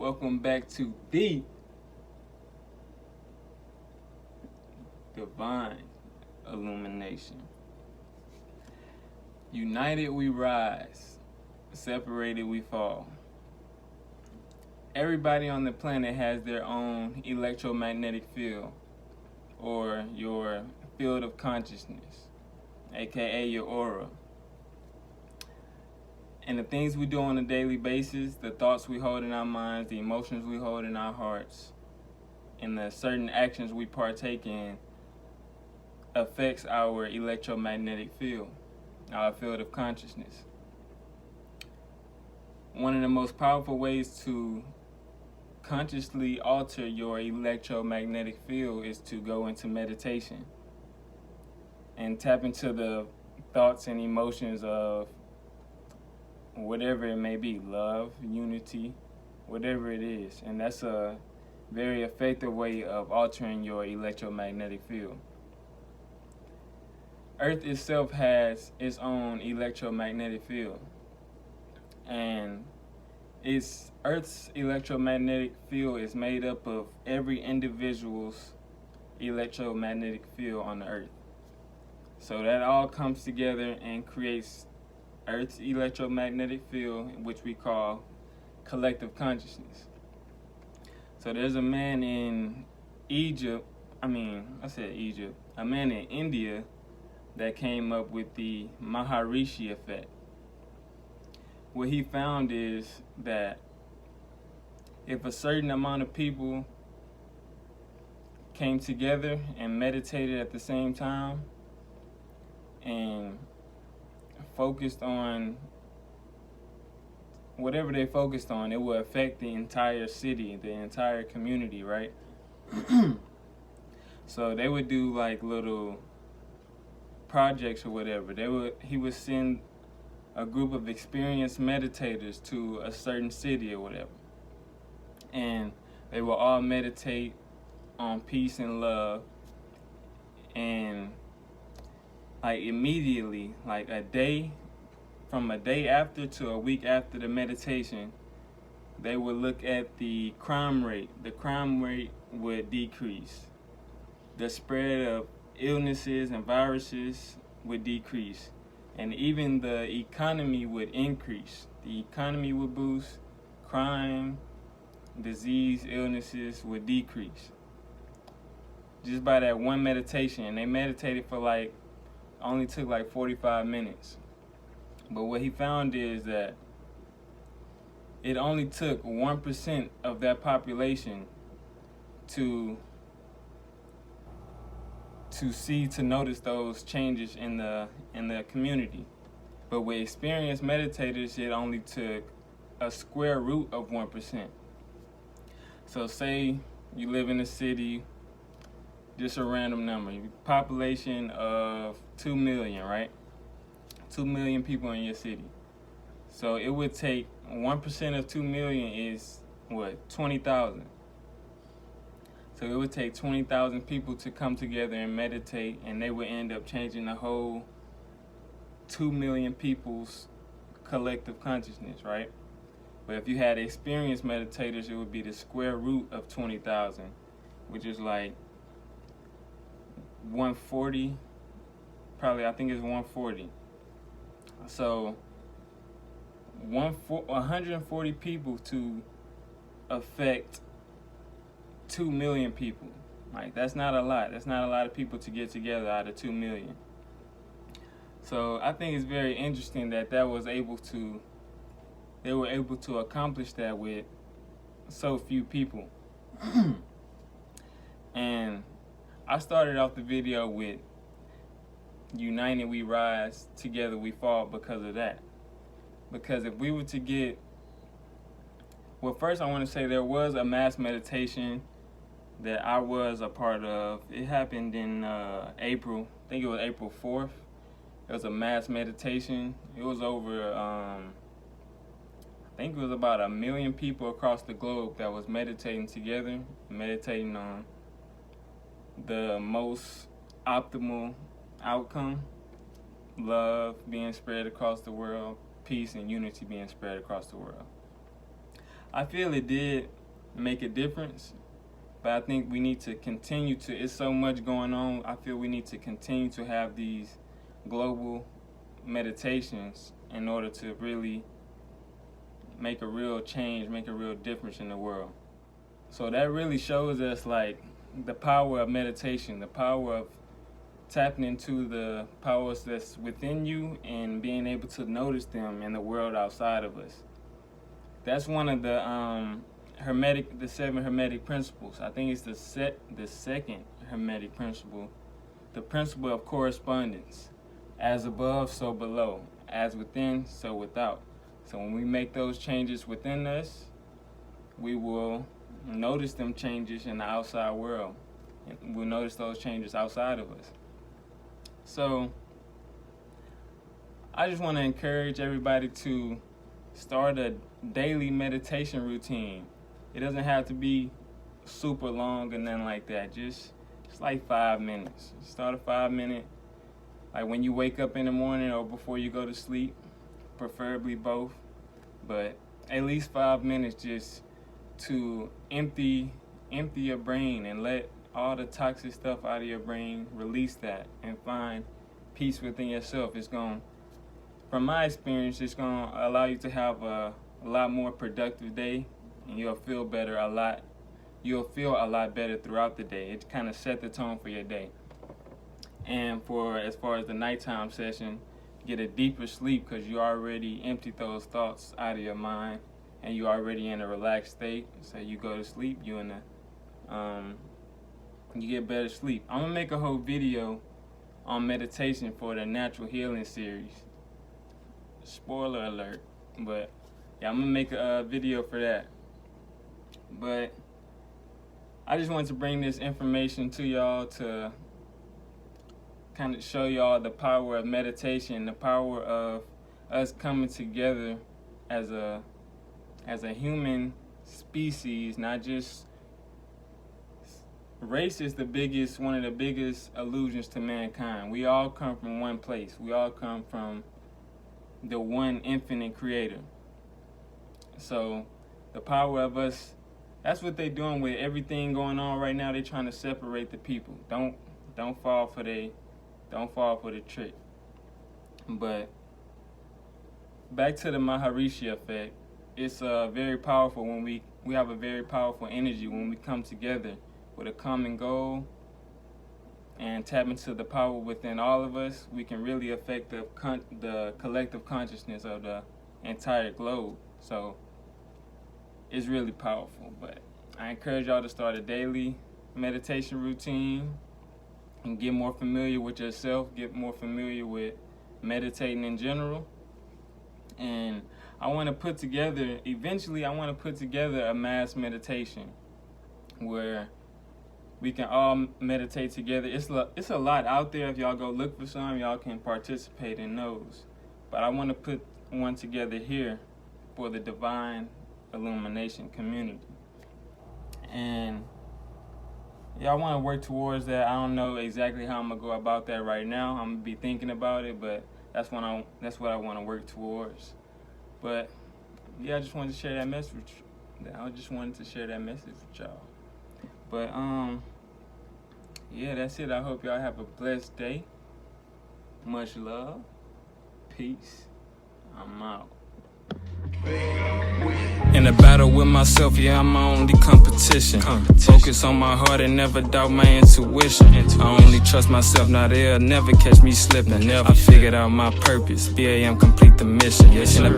Welcome back to the Divine Illumination. United we rise, separated we fall. Everybody on the planet has their own electromagnetic field, or your field of consciousness, aka your aura. And the things we do on a daily basis, the thoughts we hold in our minds, the emotions we hold in our hearts, and the certain actions we partake in affects our electromagnetic field, our field of consciousness. One of the most powerful ways to consciously alter your electromagnetic field is to go into meditation and tap into the thoughts and emotions of whatever it may be, love, unity, whatever it is. And that's a very effective way of altering your electromagnetic field. Earth itself has its own electromagnetic field. And Earth's electromagnetic field is made up of every individual's electromagnetic field on the Earth. So that all comes together and creates Earth's electromagnetic field, which we call collective consciousness. So there's a man in a man in India that came up with the Maharishi Effect. What he found is that if a certain amount of people came together and meditated at the same time and focused on whatever they focused on, it will affect the entire city, the entire community, right? So they would do like little projects or whatever. He would send a group of experienced meditators to a certain city or whatever, and they will all meditate on peace and love, and like immediately, like from a day after to a week after the meditation, they would look at the crime rate. The crime rate would decrease. The spread of illnesses and viruses would decrease. And even the economy would increase. The economy would boost. Crime, disease, illnesses would decrease. Just by that one meditation. And they meditated for only took 45 minutes. But what he found is that it only took 1% of that population to notice those changes in the community. But with experienced meditators, it only took a square root of 1%. So say you live in a city, just a random number, population of 2 million, right? 2 million people in your city. So it would take 1% of 2 million is what? 20,000. So it would take 20,000 people to come together and meditate, and they would end up changing the whole 2 million people's collective consciousness, right? But if you had experienced meditators, it would be the square root of 20,000, which is like 140, probably, I think it's 140. So 140 people to affect 2 million people. Like, that's not a lot. That's not a lot of people to get together out of 2 million. So I think it's very interesting that they were able to accomplish that with so few people. And I started off the video with United we rise, together we fall, because of that. Because if we were to get, well, first I want to say there was a mass meditation that I was a part of. It happened in April. I think it was April 4th. It was a mass meditation. It was over, I think it was about 1 million people across the globe that was meditating together, meditating on the most optimal outcome, love being spread across the world, peace and unity being spread across the world. I feel it did make a difference, but I think we need to continue to, it's so much going on, I feel we need to continue to have these global meditations in order to really make a real change, make a real difference in the world. So that really shows us like the power of meditation, the power of tapping into the powers that's within you and being able to notice them in the world outside of us. That's one of the the 7 Hermetic principles. I think it's the second Hermetic principle, the principle of correspondence. As above, so below. As within, so without. So when we make those changes within us, we will notice them changes in the outside world. And we'll notice those changes outside of us. So I just want to encourage everybody to start a daily meditation routine. It doesn't have to be super long and nothing like that. Just like 5 minutes. Start a 5-minute, like when you wake up in the morning or before you go to sleep, preferably both. But at least 5 minutes just to empty your brain and let all the toxic stuff out of your brain, release that and find peace within yourself. It's going, from my experience, it's going to allow you to have a lot more productive day, and you'll feel better a lot. You'll feel a lot better throughout the day. It kind of set the tone for your day. And as far as the nighttime session, get a deeper sleep because you already emptied those thoughts out of your mind and you're already in a relaxed state. So you go to sleep, you get better sleep. I'm gonna make a whole video on meditation for the Natural Healing series. Spoiler alert, but yeah, I'm gonna make a video for that. But I just wanted to bring this information to y'all to kind of show y'all the power of meditation, the power of us coming together as a human species. Not just race is one of the biggest illusions to mankind. We all come from one place. We all come from the one infinite creator. So the power of us, that's what they're doing with everything going on right now. They're trying to separate the people. Don't fall for the trick. But back to the Maharishi Effect, it's very powerful when we have a very powerful energy when we come together with a common goal and tap into the power within all of us. We can really affect the collective consciousness of the entire globe. So it's really powerful. But I encourage y'all to start a daily meditation routine and get more familiar with yourself, get more familiar with meditating in general. And I want to put together a mass meditation where we can all meditate together. It's a lot out there. If y'all go look for some, y'all can participate in those. But I want to put one together here for the Divine Illumination community. And yeah, I want to work towards that. I don't know exactly how I'm going to go about that right now. I'm going to be thinking about it, but that's what I want to work towards. But yeah, I just wanted to share that message. I just wanted to share that message with y'all. But yeah, that's it. I hope y'all have a blessed day. Much love. Peace. I'm out. In a battle with myself, yeah, I'm my only competition. Focus on my heart and never doubt my intuition. I only trust myself, now they'll never catch me slipping. I figured out my purpose, BAM complete the mission.